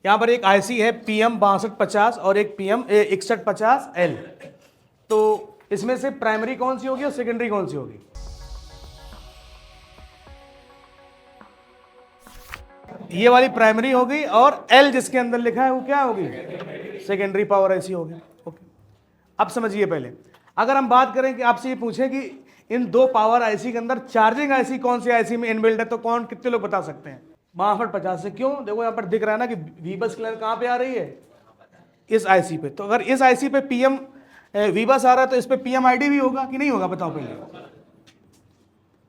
यहाँ पर एक आईसी है PM 6250 और एक PM 6150L। तो इसमें से प्राइमरी कौन सी होगी और सेकेंडरी कौन सी होगी? ये वाली प्राइमरी होगी और L जिसके अंदर लिखा है वो क्या होगी? सेकेंडरी पावर आईसी होगी। ओके, अब समझिए पहले अगर हम बात करें कि आपसे ये पूछें कि इन दो पावर आईसी के अंदर चार्जिंग आईसी कौन सी आईसी में इनबिल्ट है, तो कौन कितने लोग बता सकते हैं? 6250 से। क्यों? देखो यहाँ पर दिख रहा है ना कि वी बस क्लियर कहाँ पे आ रही है? इस आईसी पे। तो अगर इस आईसी पे PM वी बस आ रहा है तो इस पे PM ID भी होगा कि नहीं होगा? बताओ पहले,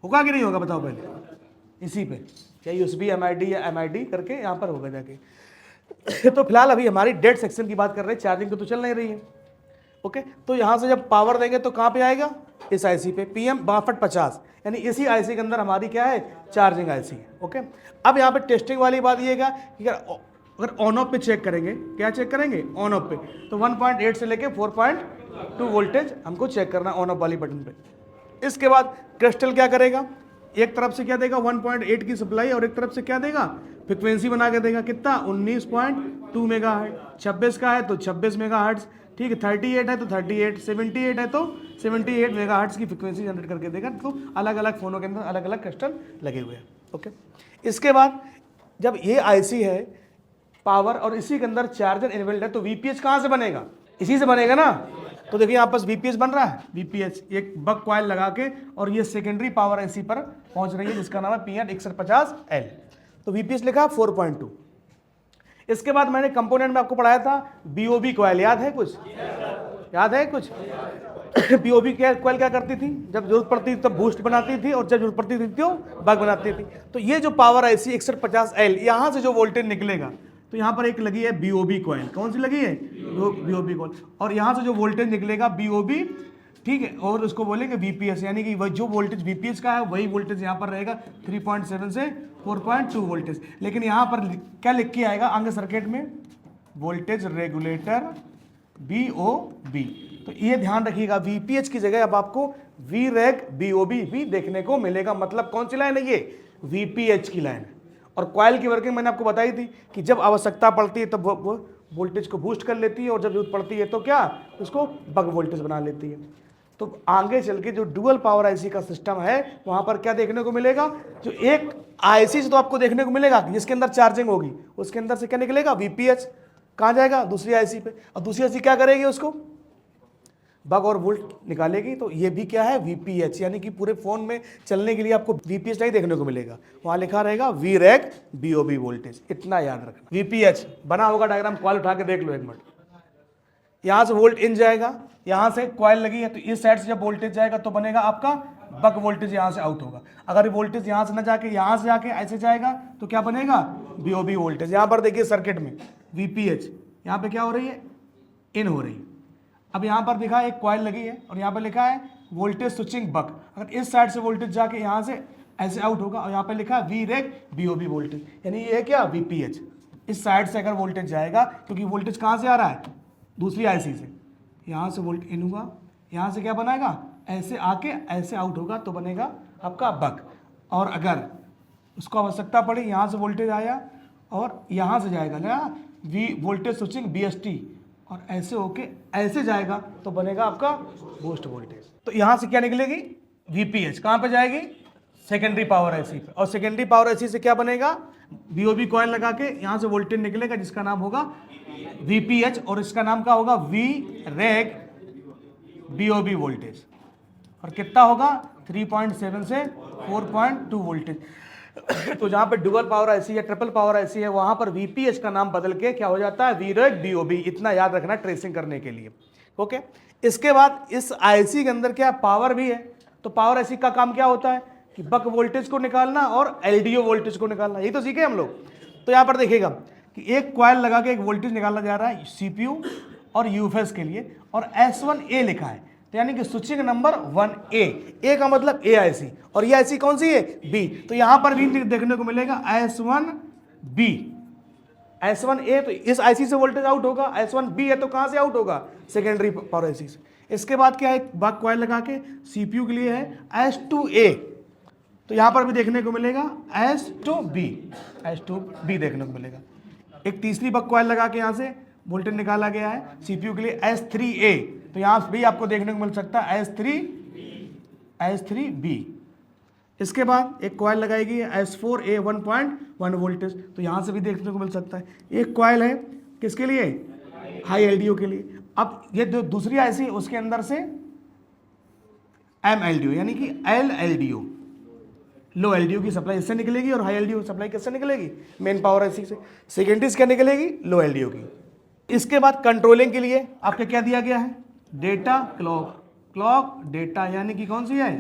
होगा कि नहीं होगा? बताओ पहले। इसी पे क्या USB MID या MID करके यहाँ पर होगा जाके। तो फिलहाल अभी हमारी डेड सेक्शन की बात कर रहे हैं, चार्जिंग तो चल नहीं रही है। ओके, तो यहाँ से जब पावर देंगे तो कहाँ पे आएगा? इस आईसी पे PM 6250, यानी इसी आईसी के अंदर हमारी क्या है? चार्जिंग आईसी है। ओके, अब यहाँ पे टेस्टिंग वाली बात ये है कि अगर ऑन ऑफ पे चेक करेंगे, क्या चेक करेंगे? ऑन ऑफ पे, तो 1.8 से लेके 4.2 वोल्टेज हमको चेक करना ऑन ऑफ वाली बटन पे। इसके बाद क्रिस्टल क्या करेगा? एक तरफ से क्या देगा? 1.8 की सप्लाई और एक तरफ से क्या देगा? फ्रिक्वेंसी बना के देगा। कितना? 19.2 मेगाहर्ट्ज। 26 का है तो 26 मेगाहर्ट्ज, ठीक है। 38 है तो 38, 78 है तो 78 मेगाहर्ट्ज की फ्रिक्वेंसी जनरेट करके देगा। तो अलग अलग फोनों के अंदर अलग अलग क्रिस्टल लगे हुए हैं। ओके, इसके बाद जब ये आईसी है पावर और इसी के अंदर चार्जर इनबिल्ट है, तो VPH कहाँ से बनेगा? इसी से बनेगा ना। तो देखिए यहाँ पर VPH बन रहा है। VPH एक बक कॉइल लगा के, और ये सेकेंडरी पावर आईसी पर पहुंच रही है जिसका नाम है PM 6150L। तो VPH लिखा 4.2। इसके बाद मैंने कंपोनेंट में आपको पढ़ाया था BOB कॉइल, याद है कुछ? याद है कुछ? BOB कॉइल क्या करती थी? जब जरूरत पड़ती थी तब बूस्ट बनाती थी और जब जरूरत पड़ती थी तो बक बनाती थी। तो ये जो पावर आईसी 6150L, यहाँ से जो वोल्टेज निकलेगा, तो यहाँ पर एक लगी है BOB कॉइल। कौन सी लगी है? BOB coil. और यहाँ से जो वोल्टेज निकलेगा BOB, ठीक है, और उसको बोलेंगे VPS, यानी कि वही जो वोल्टेज VPS का है वही वोल्टेज यहाँ पर रहेगा 3.7 से 4.2 वोल्टेज। लेकिन यहाँ पर क्या लिख के आएगा आगे सर्किट में? Voltage regulator BOB। तो ये ध्यान रखिएगा, VPH की जगह अब आपको VREG BOB भी देखने को मिलेगा। मतलब कौन सी लाइन है ये? VPH की लाइन है। और कॉइल की वर्किंग मैंने आपको बताई थी कि जब आवश्यकता पड़ती है तब वो वोल्टेज को बूस्ट कर लेती है और जब जरूरत पड़ती है तो क्या? उसको बक वोल्टेज बना लेती है। तो आगे चल के जो डुअल पावर आईसी का सिस्टम है वहाँ पर क्या देखने को मिलेगा? जो एक आईसी से तो आपको देखने को मिलेगा जिसके अंदर चार्जिंग होगी, उसके अंदर से क्या निकलेगा? VPH। कहाँ जाएगा? दूसरी आईसी पे। और दूसरी आईसी क्या करेगी? उसको बग और वोल्ट निकालेगी। तो ये भी क्या है? VPH, यानी कि पूरे फोन में चलने के लिए आपको VPH नहीं देखने को मिलेगा, वहां लिखा रहेगा VREG BOB वोल्टेज। इतना याद रखना। VPH बना होगा डायग्राम, कॉइल उठा के देख लो एक मिनट। यहां से वोल्ट इन जाएगा, यहां से कॉइल लगी है तो इस साइड से जब वोल्टेज जाएगा तो बनेगा आपका बक वोल्टेज, यहां से आउट होगा। अगर वोल्टेज यहां से ना जाके यहां से जाके ऐसे जाएगा तो क्या बनेगा? BOB voltage. यहां पर देखिए सर्किट में VPH, यहां पे क्या हो रही है? इन हो रही है। अब यहाँ पर दिखा एक कॉइल लगी है और यहाँ पे लिखा है वोल्टेज स्विचिंग बक। अगर इस साइड से वोल्टेज जाके यहाँ से ऐसे आउट होगा और यहाँ पे लिखा है VREG BOB वोल्टेज, यानी ये क्या? VPH। इस साइड से अगर वोल्टेज जाएगा, क्योंकि वोल्टेज कहाँ से आ रहा है? दूसरी आईसी से। यहाँ से वोल्ट इन हुआ, यहाँ से क्या बनाएगा? ऐसे आके ऐसे आउट होगा तो बनेगा आपका बक। और अगर उसको आवश्यकता पड़ी, यहाँ से वोल्टेज आया और यहाँ से जाएगा ना वोल्टेज स्विचिंग BST, और ऐसे होके ऐसे जाएगा तो बनेगा आपका बूस्ट वोल्टेज। तो यहां से क्या निकलेगी? VPH। कहां पे जाएगी? सेकेंडरी पावर आईसी पे। और सेकेंडरी पावर आईसी से क्या बनेगा? BOB कॉइल लगा के यहां से वोल्टेज निकलेगा जिसका नाम होगा VPH, और इसका नाम क्या होगा? VREG BOB voltage. और कितना होगा? 3.7 से 4.2 वोल्टेज। तो जहां पे डुअल पावर आईसी या ट्रिपल पावर आईसी है वहां पर VPH का नाम बदल के क्या हो जाता है? VREG BOB। इतना याद रखना ट्रेसिंग करने के लिए। ओके, इसके बाद इस आईसी के अंदर क्या पावर भी है। तो पावर आईसी का काम क्या होता है? कि बक वोल्टेज को निकालना और LDO वोल्टेज को निकालना, यही तो सीखे हम लोग। तो यहाँ पर देखिएगा कि एक कॉइल लगा के एक वोल्टेज निकाला जा रहा है CPU और UFS के लिए, और S1A लिखा है, तो यानी कि स्विचिंग नंबर 1A। A का मतलब A आईसी, और ये आईसी कौन सी है? B। तो यहां पर भी देखने को मिलेगा S1B। S1A तो इस आईसी से वोल्टेज आउट होगा, S1B है तो कहां से आउट होगा? सेकेंडरी पावर आईसी से। इसके बाद क्या है? बक कॉइल लगा के CPU के लिए है S2A, तो यहां पर भी देखने को मिलेगा S2B देखने को मिलेगा। एक तीसरी बक कॉइल लगा के यहाँ से वोल्टेज निकाला गया है सीपीयू के लिए S3A, तो यहाँ भी आपको देखने को मिल सकता है S3B। इसके बाद एक कॉइल लगाएगी S4A 1.1 वोल्टेज, तो यहाँ से भी देखने को मिल सकता है। एक कॉइल है किसके लिए, हाई एलडीओ के लिए। अब ये जो दूसरी आईसी उसके अंदर से MLDO यानी कि LLDO, लो एलडीओ की सप्लाई इससे निकलेगी और हाई एलडीओ सप्लाई किससे निकलेगी, मेन पावर आईसी से। सेकेंडरीज क्या निकलेगी, लो एलडीओ की। इसके बाद कंट्रोलिंग के लिए आपके क्या दिया गया है, डेटा क्लॉक डेटा यानी कि कौन सी है,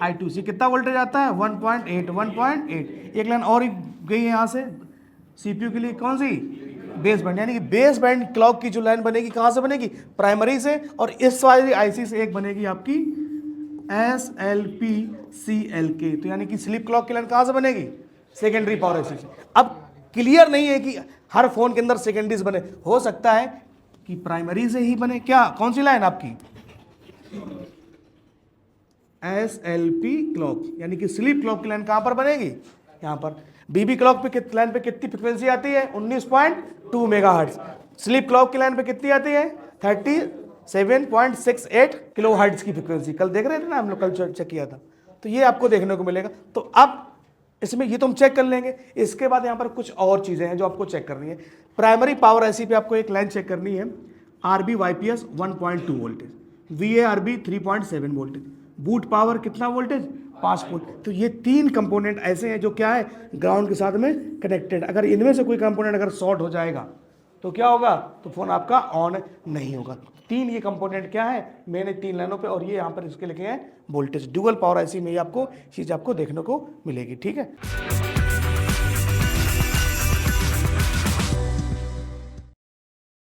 I2C। कितना वोल्टेज आता है, 1.8। एक लाइन और गई है यहाँ से सीपीयू के लिए, कौन सी, बेस बैंड, यानी कि बेस बैंड क्लॉक की जो लाइन बनेगी कहाँ से बनेगी, प्राइमरी से, और इस वाली आईसी से एक बनेगी आपकी SLPCLK, तो यानी कि स्लीप क्लॉक की लाइन कहाँ से बनेगी, सेकेंडरी पावर आईसी से। अब क्लियर नहीं है कि हर फोन के अंदर सेकेंडरीज बने, हो सकता है कि प्राइमरी से ही बने। क्या, कौन सी लाइन आपकी, SLP क्लॉक, यानी कि स्लीप क्लॉक की लाइन कहां पर बनेगी, यहां पर। बीबी क्लॉक पे लाइन पे कितनी फ्रिक्वेंसी आती है, 19.2 मेगाहर्ट्ज। स्लीप क्लॉक की लाइन पे कितनी आती है, 37.68 किलोहर्ट्ज की फ्रिक्वेंसी। कल देख रहे थे ना हम लोग, कल चेक किया था, तो ये आपको देखने को मिलेगा। तो अब इसमें ये तो हम चेक कर लेंगे। इसके बाद यहाँ पर कुछ और चीज़ें हैं जो आपको चेक करनी है। प्राइमरी पावर आईसी पे आपको एक लाइन चेक करनी है, RB YPS 1.2 voltage, VARB 3.7 voltage, boot power कितना वोल्टेज, 5 वोल्ट। तो ये 3 कंपोनेंट ऐसे हैं जो क्या है, ग्राउंड के साथ में कनेक्टेड। अगर इनमें से कोई कंपोनेंट अगर शॉर्ट हो जाएगा तो क्या होगा, तो फोन आपका ऑन नहीं होगा। 3 ये कंपोनेंट क्या है, मैंने 3 लाइनों पे, और ये यहाँ पर इसके लिखे हैं वोल्टेज। ड्यूअल पावर आईसी में ये आपको चीज़ आपको देखने को मिलेगी, ठीक है।